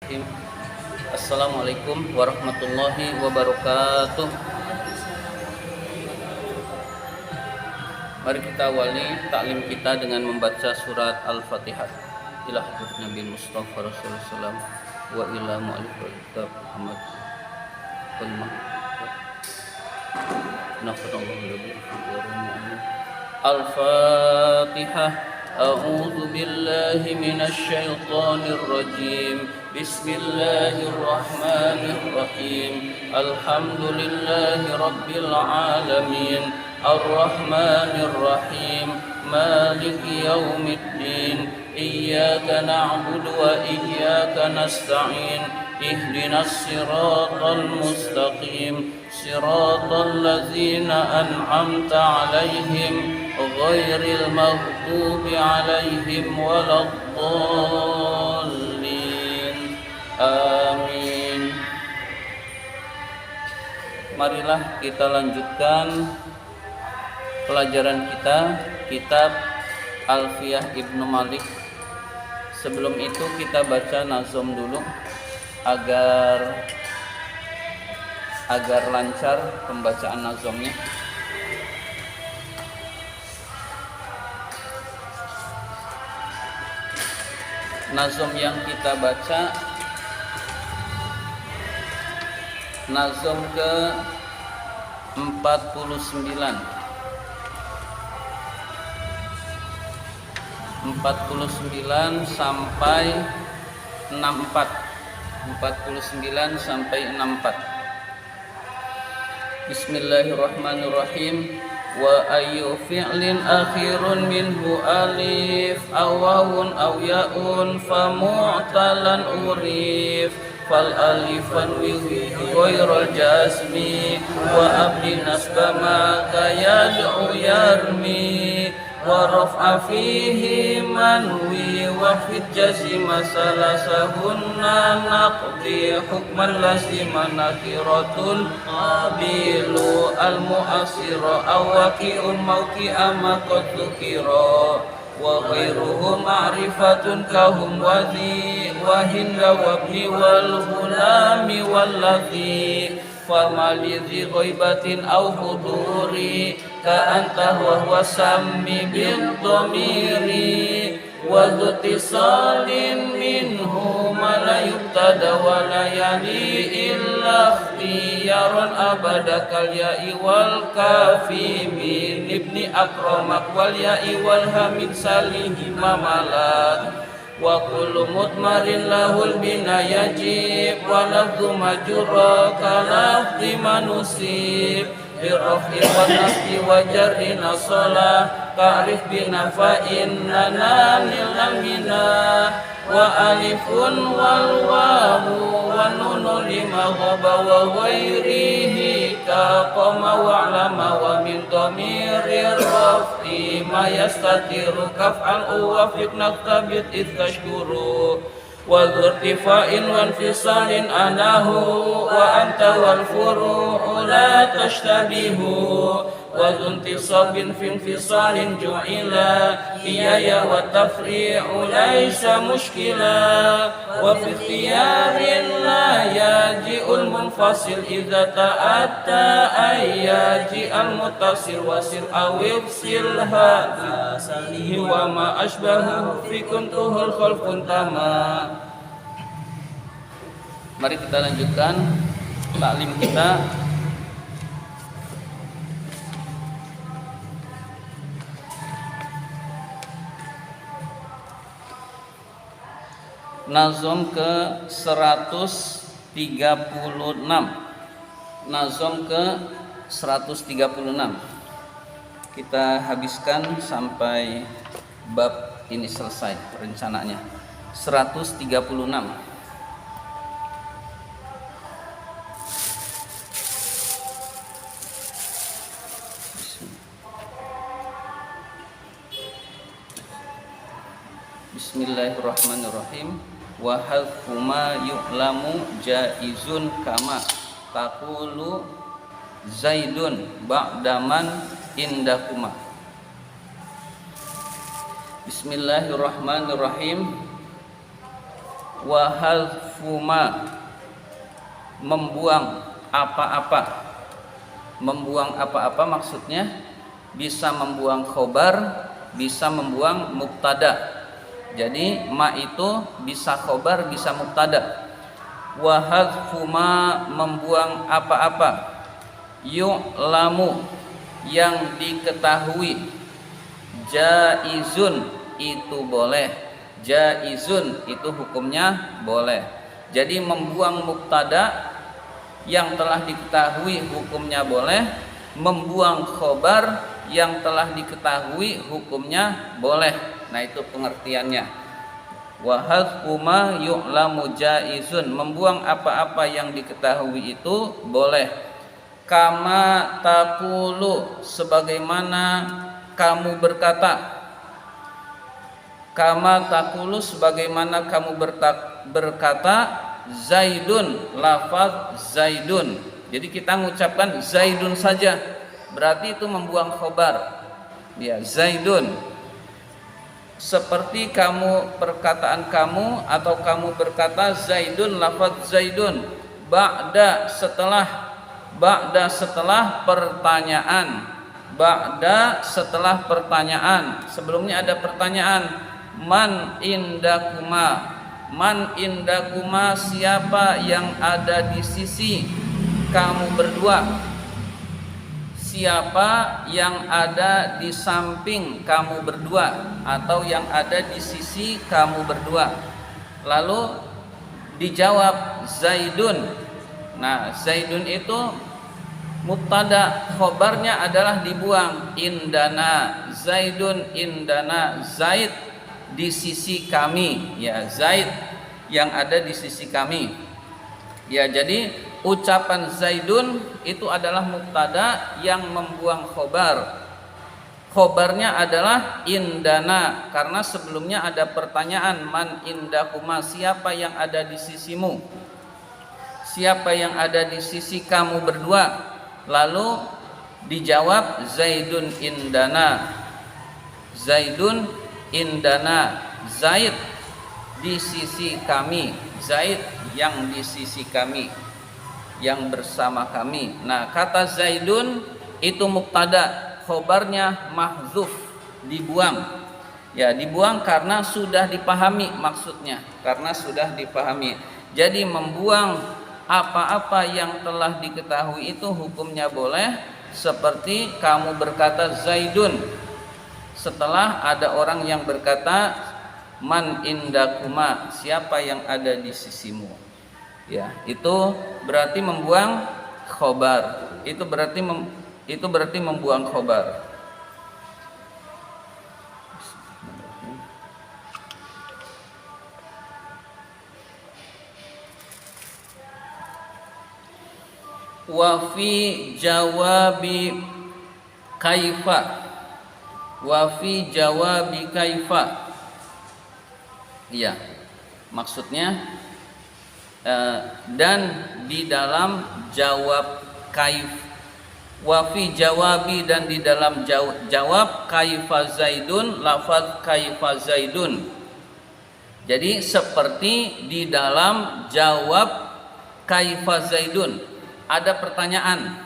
Assalamualaikum warahmatullahi wabarakatuh. Mari kita awali taklim kita dengan membaca surat Al-Fatihah. Ila hadratin Nabi Mustafa Rasulullah wa ila mu'allifil kitab Muhammad Al-Fatihah. A'udzu billahi minasy syaithanir rajim. Bismillahirrahmanirrahim. Alhamdulillahi rabbil alamin. Ar-Rahmanir Rahim. Maliki yaumiddin. Iyyaka na'budu wa iyyaka nasta'in. Ihdinas siratal mustaqim. Siratal ladzina an'amta 'alaihim ghairil maghdubi 'alaihim waladdallin. Amin. Marilah kita lanjutkan pelajaran kita, kitab Alfiyah Ibnu Malik. Sebelum itu kita baca nazom dulu agar lancar pembacaan nazomnya. Nazom yang kita baca nazom ke 49 sampai 64. 49 sampai 64. Bismillahirrahmanirrahim. Wa ayyu fi'lin akhirun minhu alif aw wawun aw ya'un fa mu'talan urif fal alifan wi ghairul jasmi wa abli nasbama kayad'u yarmi wa raf'a fihi manwi wa fit jazima salasahunna naqdi hukman lazima nakiratul qabilu al mu'asira awaqi'un mawqi'a ma qad dzukira wa ghairuhu ma'rifatun kahum wadhi wa hinda wabni wal ghulami walladhi famali dhi ghaibatin aw huduri ka anta wa huwa sammi bil dhamiri wa dhutisalin minhu ma la yubtada wa la yali illa ikhtiyaran abada kal ya'i wal kafi min ibni akramak wal ya'i wal hamid salihi mamalak wa kullu mutmarin lahul bina yajib wa lafdhu majura kalafdi manusib birraf'i wa nasbi wa jarri nasolah ta'rif binafa'in nananil amina wa alifun wal wawu wa nunu lima ghaba wa ghairihi ka qama wa lama wa min dhamirir raf'i ma yastatiru kaf'al wa fiq naktabit istashkuru wa dzurtifa'in wa infisalin anahu wa anta wal furu'u la tashtabihu wa dzuntisabin fi infisalin ju'ila iyaya wa tafri'u laysa mushkila wa fi ikhtiyarin la yaji'ul munfasil idza ta'atta ayyaji al muttasil wasil awif silha salihi wa ma ashbahu fi kuntuhul khalqun tama. Mari kita lanjutkan taklim kita. Nazom ke 136. Nazom ke 136. Kita habiskan sampai bab ini selesai rencananya. 136. Bismillahirrahmanirrahim. Wa hadfu ma yu'lamu jaizun kama taqulu zaidun ba'daman indakuma. Bismillahirrahmanirrahim. wa hadfuma membuang apa-apa. Membuang apa-apa maksudnya bisa membuang khobar, bisa membuang mubtada. Jadi ma itu bisa khobar, bisa mubtada. Wa hadfuma membuang apa-apa. Yu'lamu yang diketahui. Jaizun itu boleh. Jaizun itu hukumnya boleh. Jadi membuang mubtada yang telah diketahui hukumnya boleh, membuang khobar yang telah diketahui hukumnya boleh. Nah itu pengertiannya. Wa hadfu ma yu'lamu jaizun, membuang apa-apa yang diketahui itu boleh. Kama taqulu sebagaimana kamu berkata. Kama taqulu sebagaimana kamu berkata Zaidun, lafaz Zaidun. Jadi kita mengucapkan Zaidun saja, berarti itu membuang khobar. Ya, Zaidun. Seperti kamu perkataan kamu atau kamu berkata Zaidun, lafaz Zaidun. Ba'da setelah pertanyaan. Ba'da setelah pertanyaan. Sebelumnya ada pertanyaan. Man indakuma. Man indakuma siapa yang ada di sisi kamu berdua. Siapa yang ada di samping kamu berdua atau yang ada di sisi kamu berdua. Lalu dijawab Zaidun. Nah, Zaidun itu mubtada, khobarnya adalah dibuang. Indana Zaidun, indana Zaid di sisi kami. Ya, Zaid yang ada di sisi kami. Ya, jadi ucapan Zaidun itu adalah mubtada yang membuang khobar. Khobarnya adalah indana karena sebelumnya ada pertanyaan man indakuma, siapa yang ada di sisimu, siapa yang ada di sisi kamu berdua. Lalu dijawab Zaidun indana. Zaidun indana, Zaid di sisi kami. Zaid yang di sisi kami, yang bersama kami. Nah, kata Zaidun itu mubtada, khobarnya mahzuf, dibuang. Ya, dibuang karena sudah dipahami maksudnya, karena sudah dipahami. Jadi membuang apa-apa yang telah diketahui itu hukumnya boleh. Seperti kamu berkata Zaidun, setelah ada orang yang berkata man indakuma, siapa yang ada di sisimu. Ya, itu berarti membuang khobar. Itu berarti membuang khobar. Wa fi jawabi kaifa. Wa fi jawabi kaifa. Iya, maksudnya dan di dalam jawab kaif. Wa fi jawabi, dan di dalam jawab kaifa Zaidun, lafaz kaifa Zaidun. Jadi seperti di dalam jawab kaifa Zaidun ada pertanyaan.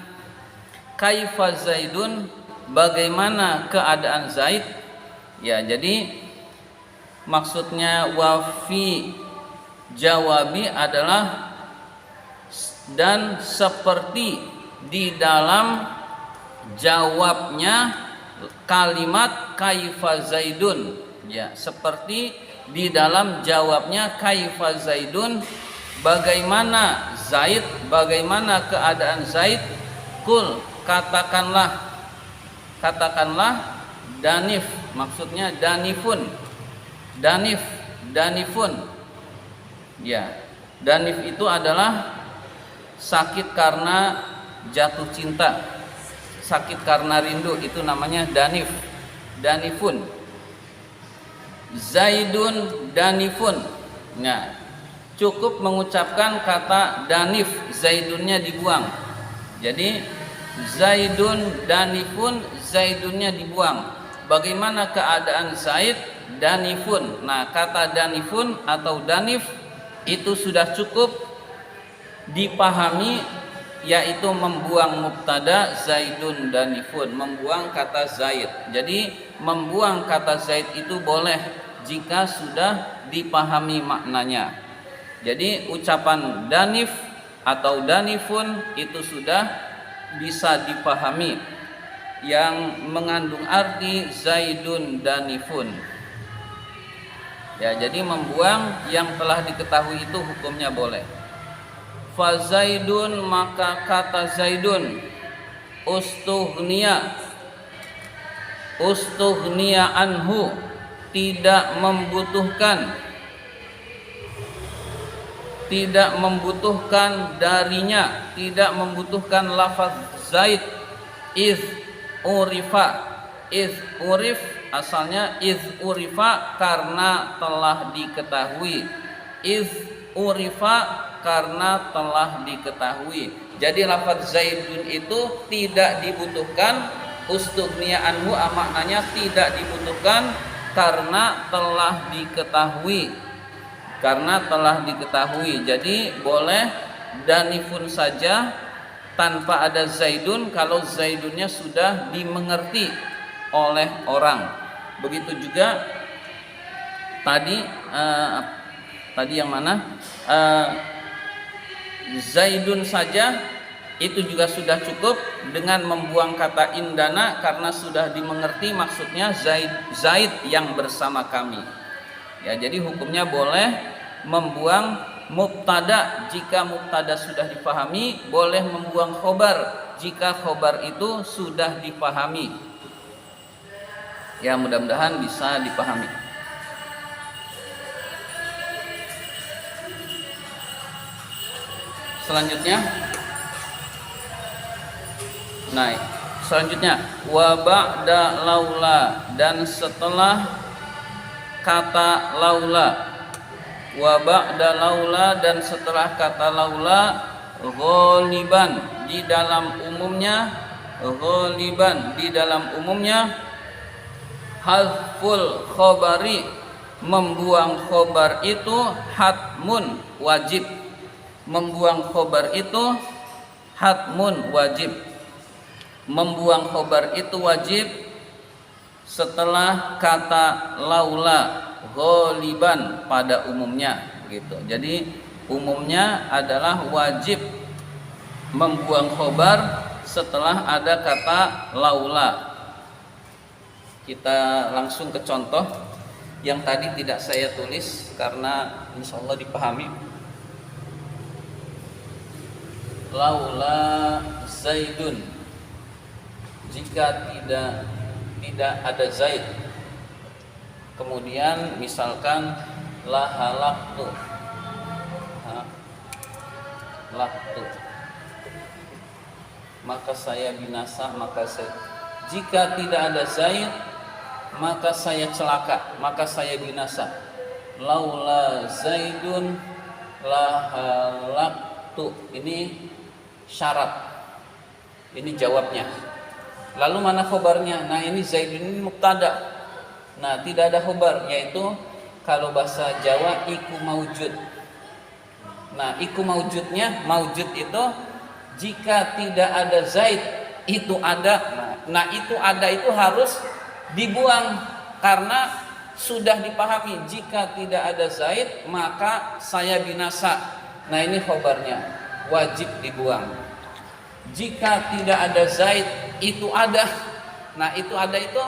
Kaifa Zaidun, bagaimana keadaan Zaid? Ya, jadi maksudnya wafi jawabi adalah dan seperti di dalam jawabnya kalimat kaifa Zaidun. Ya, seperti di dalam jawabnya kaifa Zaidun, bagaimana Zaid, bagaimana keadaan Zaid. Kul, katakanlah danif, maksudnya danifun. Danifun. Ya, danif itu adalah sakit karena jatuh cinta, sakit karena rindu, itu namanya danif. Danifun. Zaidun danifun. Nah, cukup mengucapkan kata danif, Zaidunnya dibuang. Jadi Zaidun danifun, Zaidunnya dibuang. Bagaimana keadaan Zaid? Danifun. Nah, kata danifun atau danif itu sudah cukup dipahami, yaitu membuang mubtada Zaidun danifun, membuang kata Zaid. Jadi membuang kata Zaid itu boleh jika sudah dipahami maknanya. Jadi ucapan danif atau danifun itu sudah bisa dipahami, yang mengandung arti Zaidun danifun. Ya, jadi membuang yang telah diketahui itu hukumnya boleh. Fa Zaidun, maka kata Zaidun, ustughniya anhu, tidak membutuhkan darinya, tidak membutuhkan lafaz Zaid. Iz urif asalnya iz urifa, karena telah diketahui. Iz urifa, karena telah diketahui. Jadi lafaz Zaidun itu tidak dibutuhkan. Ustughniya anhu maknanya tidak dibutuhkan karena telah diketahui. Karena telah diketahui. Jadi boleh danifun saja tanpa ada Zaidun kalau Zaidunnya sudah dimengerti oleh orang. Begitu juga tadi yang mana? Zaidun saja itu juga sudah cukup dengan membuang kata indana karena sudah dimengerti maksudnya Zaid yang bersama kami. Ya, jadi hukumnya boleh membuang mubtada jika mubtada sudah dipahami, boleh membuang khobar jika khobar itu sudah dipahami. Ya, mudah-mudahan bisa dipahami. Selanjutnya wa ba'da laula, dan setelah kata laula. Wa ba'da laula, dan setelah kata laula, ghaliban di dalam umumnya, hazful khobari, membuang khobar itu hatmun wajib. Membuang khobar itu hatmun wajib. Membuang khobar itu wajib setelah kata laula ghaliban pada umumnya, gitu. Jadi umumnya adalah wajib membuang khobar setelah ada kata laula. Kita langsung ke contoh yang tadi tidak saya tulis karena insyaallah dipahami. Laula Zaidun, jika tidak ada Zaid. Kemudian misalkan lahalaktu, maka saya binasa, jika tidak ada Zaid maka saya celaka, maka saya binasa. Laula Zaidun lahalaktu, ini syarat, ini jawabnya. Lalu mana khobarnya? Nah, ini Zaidun ini mubtada. Nah, tidak ada khobar, yaitu kalau bahasa Jawa iku maujud. Nah, iku maujudnya, maujud itu jika tidak ada Zaid itu ada. Nah, itu ada itu harus dibuang karena sudah dipahami jika tidak ada Zaid maka saya binasa. Nah, ini khobarnya, wajib dibuang. Jika tidak ada Zaid itu ada. Nah, itu ada itu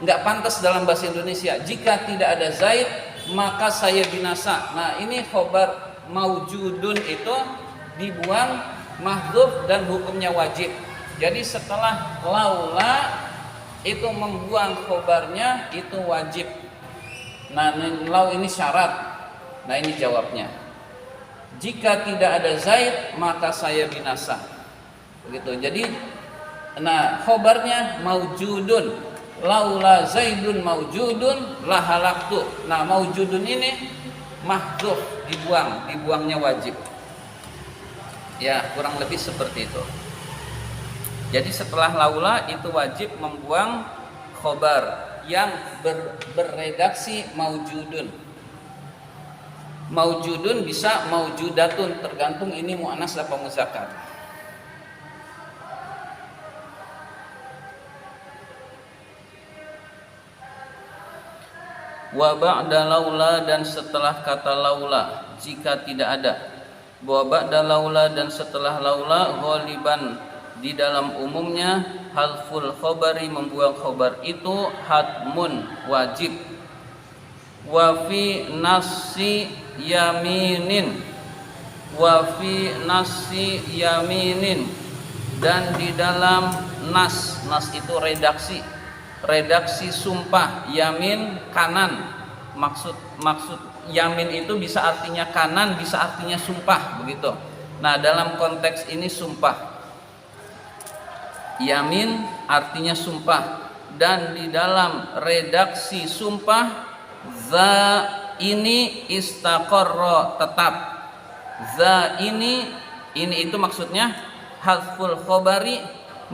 nggak pantas dalam bahasa Indonesia. Jika tidak ada Zaid maka saya binasa. Nah, ini khobar maujudun itu dibuang, mahdzuf, dan hukumnya wajib. Jadi setelah laula itu membuang khobarnya itu wajib. Nah, lau ini syarat. Nah, ini jawabnya. Jika tidak ada Zaid maka saya binasa. Begitu. Jadi khobarnya maujudun. Laula Zaidun maujudun lahalaktu. Nah, maujudun ini mahdzuf, dibuangnya wajib. Ya, kurang lebih seperti itu. Jadi setelah laula itu wajib membuang khobar yang berredaksi maujudun. Maujudun bisa maujudatun, tergantung ini muannas apa muzakkar. Wa ba'da laula, dan setelah kata laula jika tidak ada. Wa ba'da laula, dan setelah laula ghaliban di dalam umumnya halful khabari, membuang khabar itu hatmun wajib. Wa fi nasi yaminin, wa fi nasi yaminin, dan di dalam nas itu redaksi sumpah, yamin kanan. Maksud yamin itu bisa artinya kanan, bisa artinya sumpah, begitu. Nah, dalam konteks ini sumpah, yamin artinya sumpah, dan di dalam redaksi sumpah za ini istaqarra, tetap. Za ini itu maksudnya hazful khabari,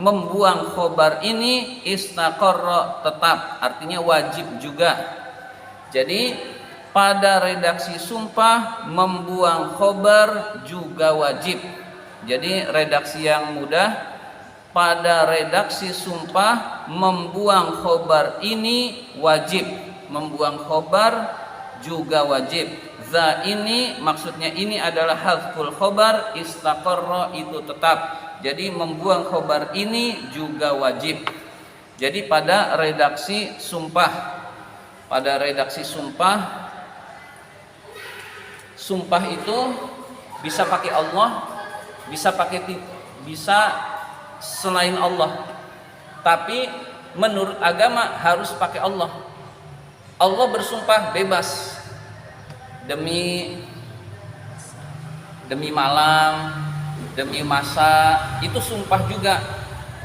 membuang khobar ini, istaqarra, tetap, artinya wajib juga. Jadi pada redaksi sumpah membuang khobar juga wajib. Jadi redaksi yang mudah, pada redaksi sumpah membuang khobar ini wajib, membuang khobar juga wajib. Za ini maksudnya ini adalah hazful khobar, istaqarra itu tetap. Jadi membuang khobar ini juga wajib. Jadi pada redaksi sumpah, sumpah itu bisa pakai Allah, bisa selain Allah. Tapi menurut agama harus pakai Allah. Allah bersumpah bebas, demi malam, demi masa, itu sumpah juga.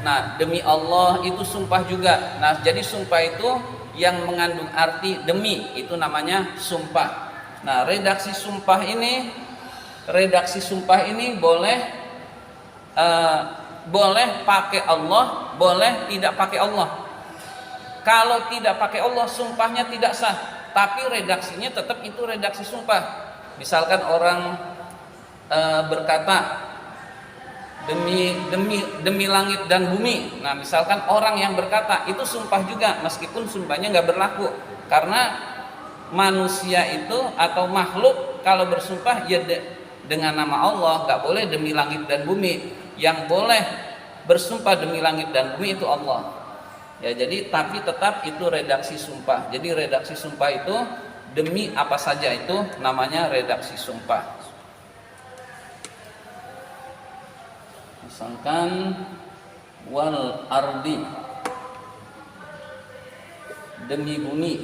Nah, demi Allah itu sumpah juga. Nah, jadi sumpah itu yang mengandung arti demi, itu namanya sumpah. Nah, redaksi sumpah ini boleh pakai Allah, boleh tidak pakai Allah. Kalau tidak pakai Allah, sumpahnya tidak sah, tapi redaksinya tetap itu redaksi sumpah. Misalkan orang berkata demi langit dan bumi. Nah, misalkan orang yang berkata itu sumpah juga, meskipun sumpahnya nggak berlaku, karena manusia itu atau makhluk kalau bersumpah ya dengan nama Allah, nggak boleh demi langit dan bumi. Yang boleh bersumpah demi langit dan bumi itu Allah. Ya, jadi tapi tetap itu redaksi sumpah. Jadi redaksi sumpah itu demi apa saja itu namanya redaksi sumpah. Misalkan wal ardi, demi bumi.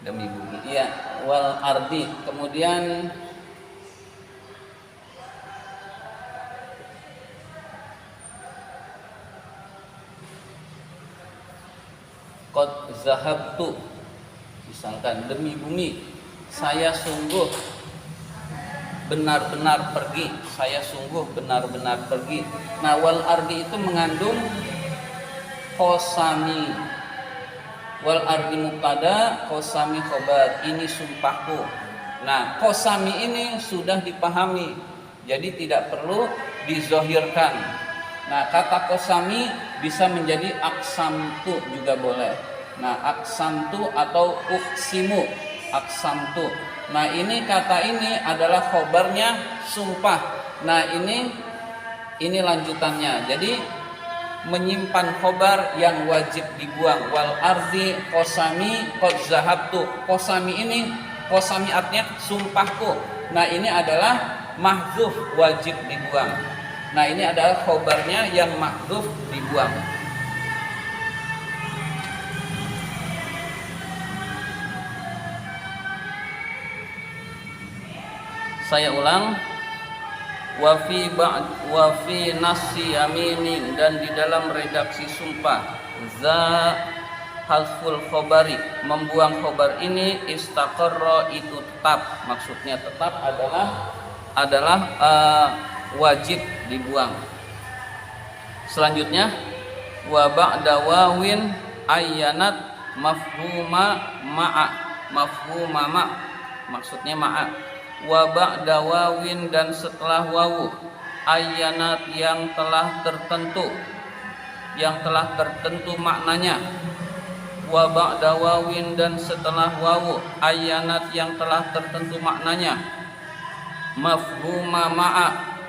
Demi bumi. Iya, wal ardi. Kemudian qad zahabtu, misalkan demi bumi saya sungguh benar-benar pergi, saya sungguh benar-benar pergi. Nah, wal ardi itu mengandung qasami. Wal ardi mubtada, qasami khobar, ini sumpahku. Nah, qasami ini sudah dipahami, jadi tidak perlu dizohirkan. Nah, kata qasami bisa menjadi aksamtu juga boleh. Nah, aksamtu atau uqsimu, aksamtu. Nah, ini kata ini adalah khobarnya sumpah. Nah, ini lanjutannya. Jadi menyimpan khobar yang wajib dibuang. Wal ardi qasami qad zahabtu. Qasami artinya sumpahku. Nah, ini adalah mahdzuf, wajib dibuang. Nah, ini adalah khobarnya yang mahdzuf, dibuang. Saya ulang. Wa fi nasi yaminin, dan di dalam redaksi sumpah za hazful khobari, membuang khobar ini, istaqarra itu tetap, maksudnya tetap adalah wajib dibuang. Selanjutnya wa ba'da wawin ayyanat mafhuma ma'a, maksudnya ma'a. wa ba'da wawin dan setelah wawu, ayyanat yang telah tertentu maknanya, wa ba'da wawin dan setelah wawu, ayyanat yang telah tertentu maknanya, mafhuma ma'a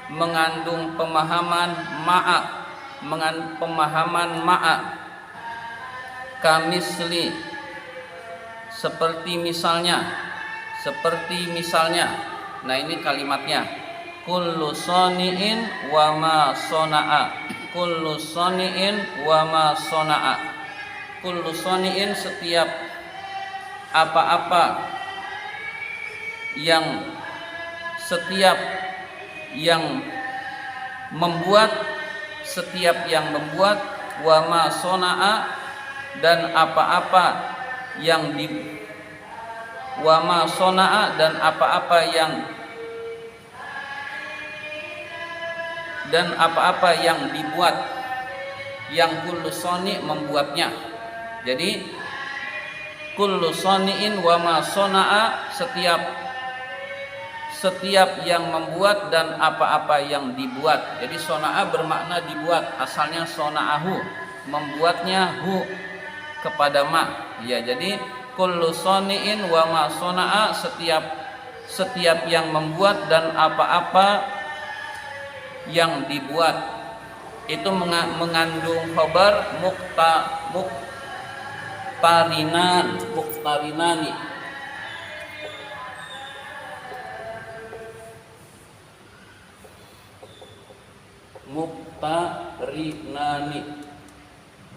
mengandung pemahaman ma'a, kamisli seperti misalnya. Nah ini kalimatnya, kullu soni'in wa ma sona'a, kullu soni'in wa ma sona'a. Kullu soni'in setiap apa-apa yang membuat, wa ma sona'a dan apa-apa yang dibuat, yang kullu soni membuatnya. Jadi kullu soni'in wa ma sona'a, setiap yang membuat dan apa-apa yang dibuat. Jadi sona'a bermakna dibuat, asalnya sona'ahu, membuatnya hu kepada ma. Ya, jadi kullu soni'in wa ma sona'a, setiap yang membuat dan apa-apa yang dibuat. Itu mengandung khabar muqtarinani.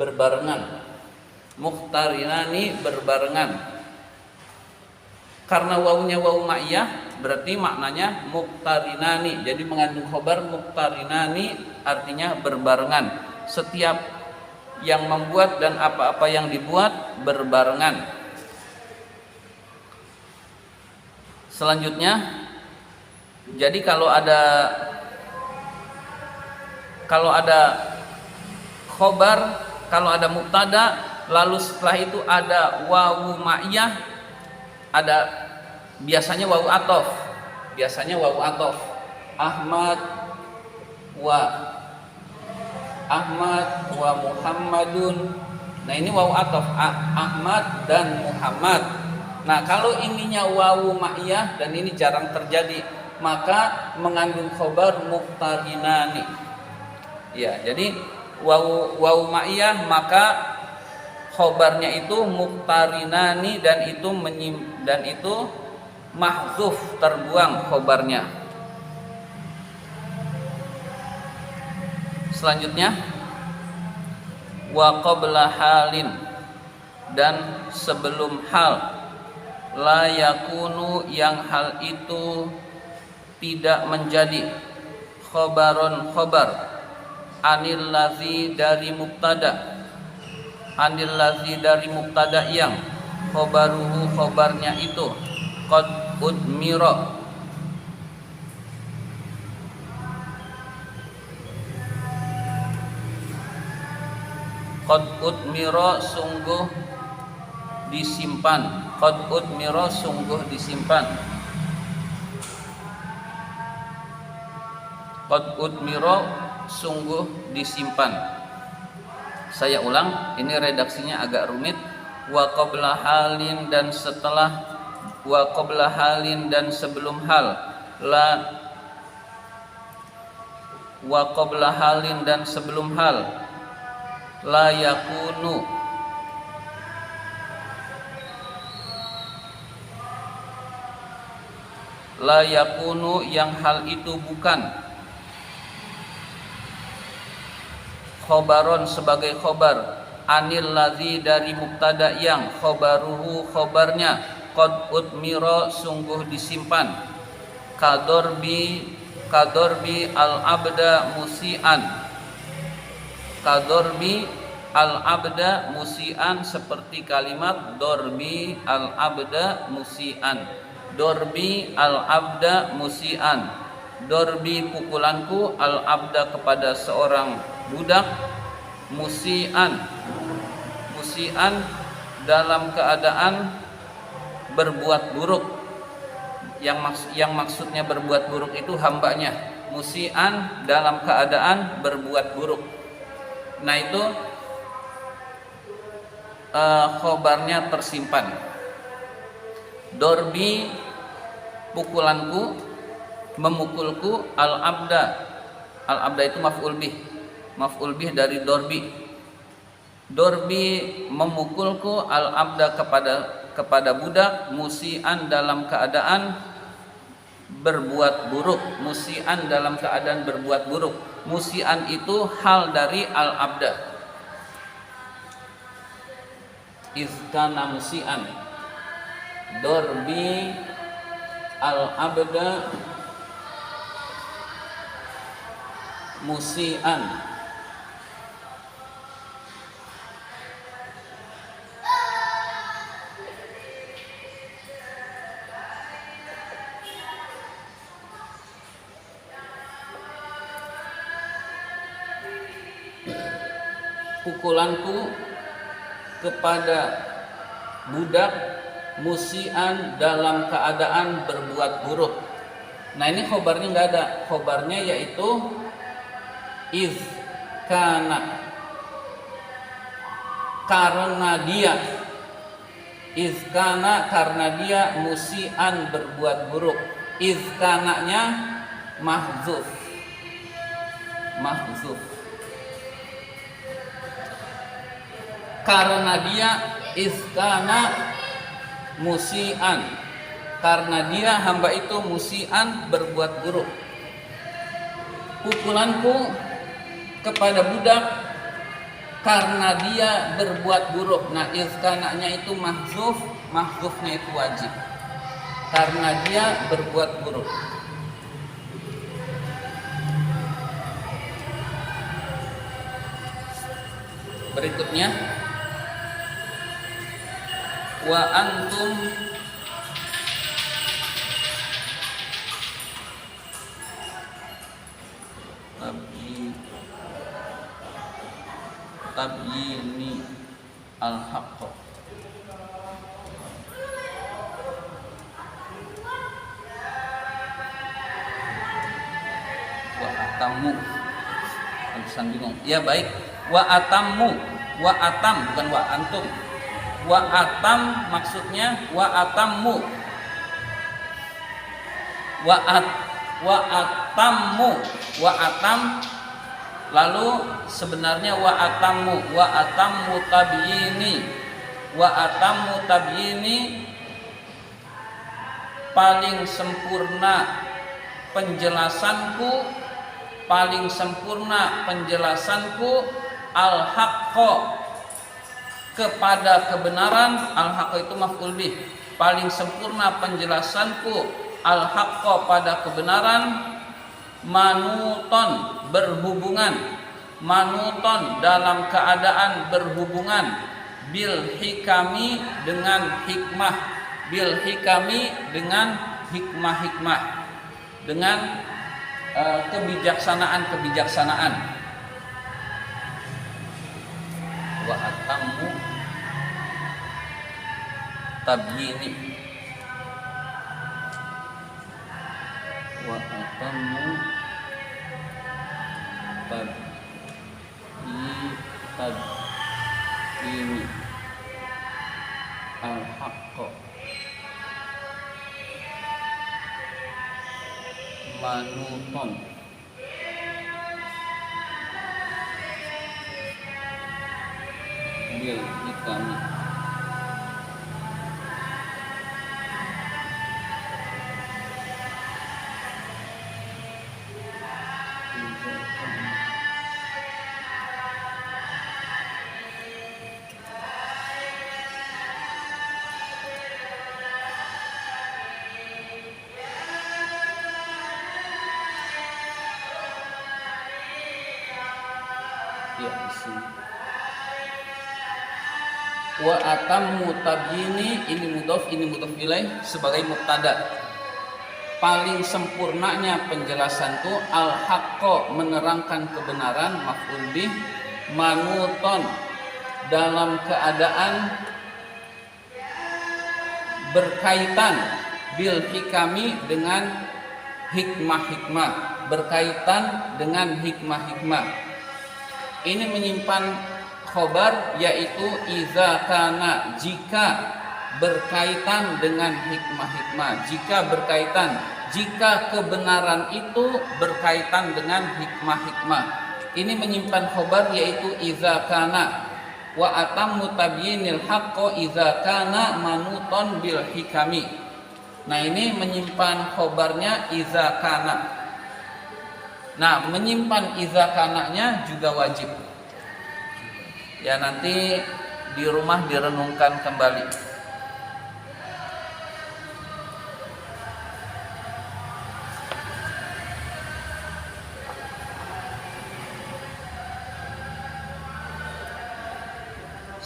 Berbarengan. Karena wawunya wawu ma'iyah berarti maknanya muqtarinani. Jadi mengandung khabar muqtarinani, artinya berbarengan. Setiap yang membuat dan apa-apa yang dibuat berbarengan. Selanjutnya, jadi kalau ada khobar, kalau ada mubtada, lalu setelah itu ada wawu ma'iyah, ada biasanya wawu atof. Ahmad wa Muhammadun. Nah ini wawu atof, Ahmad dan Muhammad. Nah kalau ininya wawu ma'iyah, dan ini jarang terjadi, maka mengandung khobar muqtarinani. Ya, jadi wawu ma'iyah maka khobarnya itu muqtarinani, dan itu mahzuf, terbuang khobarnya. Selanjutnya, wa qabla halin, dan sebelum hal, la yakunu yang hal itu tidak menjadi, khobaron khobar, anil ladzi dari mubtada, yang khobaruhu khobarnya itu qad udmiro sungguh disimpan. Saya ulang, ini redaksinya agak rumit. Wa qabla halin dan sebelum hal, la yakunu yang hal itu bukan, khobaron sebagai khobar, anil ladzi dari mubtada yang khobaruhu khobarnya qad udmiro sungguh disimpan, kadorbi al abda musian, seperti kalimat dorbi al abda musian, dorbi pukulanku, al abda kepada seorang budak, musian dalam keadaan berbuat buruk, yang maksudnya berbuat buruk itu hambanya. Musian dalam keadaan berbuat buruk. Nah itu khobarnya tersimpan. Dorbi pukulanku, memukulku, al-abda itu maf'ul bih dari dorbi. Dorbi memukulku, al-abda kepada budak, musian dalam keadaan berbuat buruk. Musian dalam keadaan berbuat buruk. Musian itu hal dari al-abda. Izkana musian, dorbi al-abda musian. Pukulanku kepada budak musian dalam keadaan berbuat buruk. Nah ini khobarnya nggak ada. Khobarnya yaitu iz kana, karena dia. Iz kana, karena dia musian berbuat buruk. Iz kananya mahzuf. Karena dia iskana musian, karena dia hamba itu musian berbuat buruk. Pukulanku kepada budak karena dia berbuat buruk. Nah iskananya itu mahzufnya itu wajib, karena dia berbuat buruk. Berikutnya wa antum tabyini al-haqq. Wa atammu, tulisan bingung. Ya baik, wa atammu, wa atam bukan wa antum. Wa atam maksudnya wa atammu. Wa atammu, wa atam. Lalu sebenarnya wa atammu tabyini. Wa atammu tabyini, paling sempurna penjelasanku, al-haqqo, kepada kebenaran. Al-haqqo itu maf'ul bih, paling sempurna penjelasanku al-haqqo pada kebenaran. Manuton, berhubungan, manuton dalam keadaan berhubungan, bil hikami dengan hikmah, bil hikami dengan hikmah, dengan kebijaksanaan. Wa atammu tabyini, wa atammu tabyini al-haqqo manuton bil hikami. Ya, di sini. Wa atammu tabyini, ini mudhof ilaih sebagai mubtada. Paling sempurnanya penjelasanku, al-haqqo menerangkan kebenaran, maf'ul bih, manuton dalam keadaan berkaitan, bil hikami dengan hikmah-hikmah, berkaitan dengan hikmah-hikmah. Ini menyimpan khobar, yaitu iza kana, jika berkaitan dengan hikmah-hikmah, jika kebenaran itu berkaitan dengan hikmah-hikmah. Ini menyimpan khobar, yaitu iza kana wa atammu tabyinil haqqo iza kana manuton bil hikami. Nah, ini menyimpan khobarnya iza kana. Nah, menyimpan iza kananya juga wajib. Ya, nanti di rumah direnungkan kembali.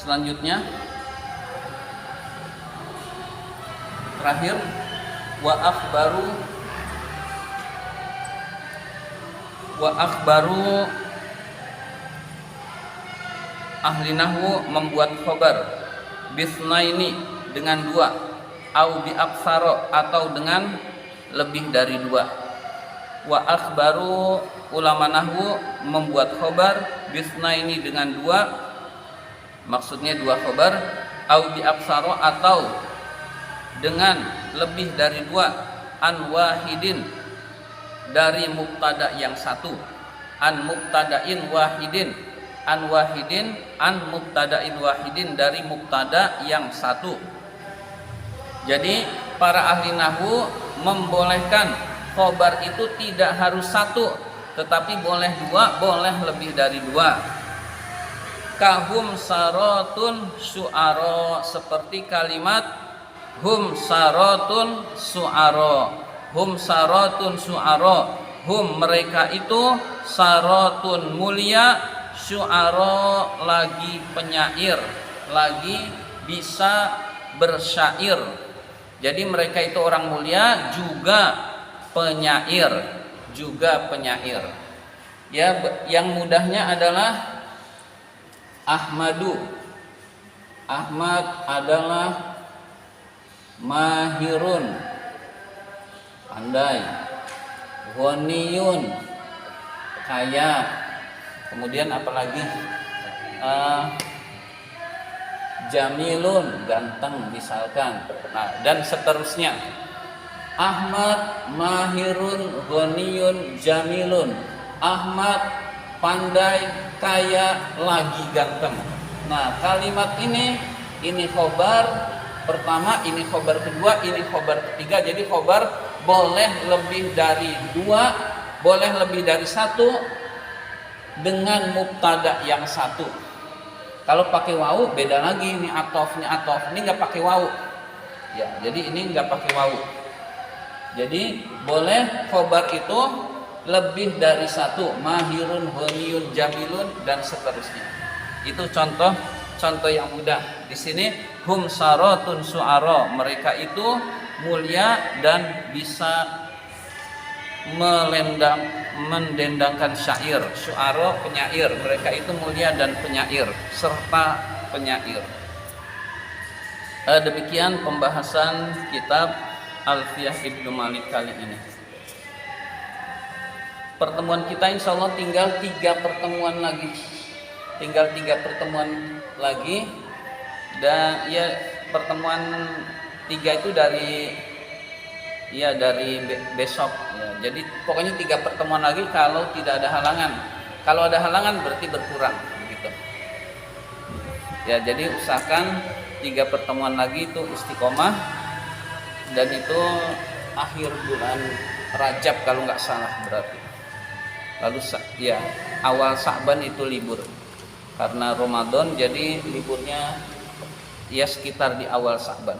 Selanjutnya, terakhir, wa akhbaru ahli nahwu membuat khobar bisnaini dengan dua, au bi aksaro atau dengan lebih dari dua. Wa akhbaru ulama nahwu membuat khobar bisnaini dengan dua, maksudnya dua khobar, au bi aksaro atau dengan lebih dari dua, an wahidin dari mubtada yang satu, an mubtadain wahidin, an wahidin, an mubtadain wahidin dari mubtada yang satu. Jadi para ahli nahwu membolehkan khobar itu tidak harus satu, tetapi boleh dua, boleh lebih dari dua. Kahum saratun su'ara, seperti kalimat hum saratun su'ara. Hum saratun su'ara, hum mereka itu, saratun mulia, su'ara lagi penyair, lagi bisa bersyair. Jadi mereka itu orang mulia juga penyair, Ya, yang mudahnya adalah Ahmadu. Ahmad adalah mahirun, pandai. Ghaniyun, kaya. Kemudian apalagi? Jamilun, ganteng misalkan. Nah, dan seterusnya. Ahmad mahirun, ghaniyun, jamilun. Ahmad pandai, kaya, lagi ganteng. Nah, kalimat ini khobar pertama, ini khobar kedua, ini khobar ketiga. Jadi khobar boleh lebih dari dua, boleh lebih dari satu dengan mubtada yang satu. Kalau pakai wawu beda lagi, ini atofnya atof, ini nggak pakai wawu. Ya, jadi ini nggak pakai wawu. Jadi boleh khobar itu lebih dari satu, mahirun, ghaniyun, jamilun, dan seterusnya. Itu contoh yang mudah. Di sini hum saratun su'ara, mereka itu mulia dan bisa mendendangkan syair. Su'ara penyair, mereka itu mulia dan penyair serta penyair. Demikian pembahasan kitab Alfiyah Ibnu Malik kali ini. Pertemuan kita insya Allah tinggal 3 pertemuan lagi. Dan ya, pertemuan 3 itu dari besok ya. Jadi pokoknya 3 pertemuan lagi kalau tidak ada halangan. Kalau ada halangan berarti berkurang gitu. Ya, jadi usahakan 3 pertemuan lagi itu istiqomah, dan itu akhir bulan Rajab kalau nggak salah berarti. Lalu ya awal Sa'ban itu libur karena Ramadan, jadi liburnya ya sekitar di awal Sa'ban.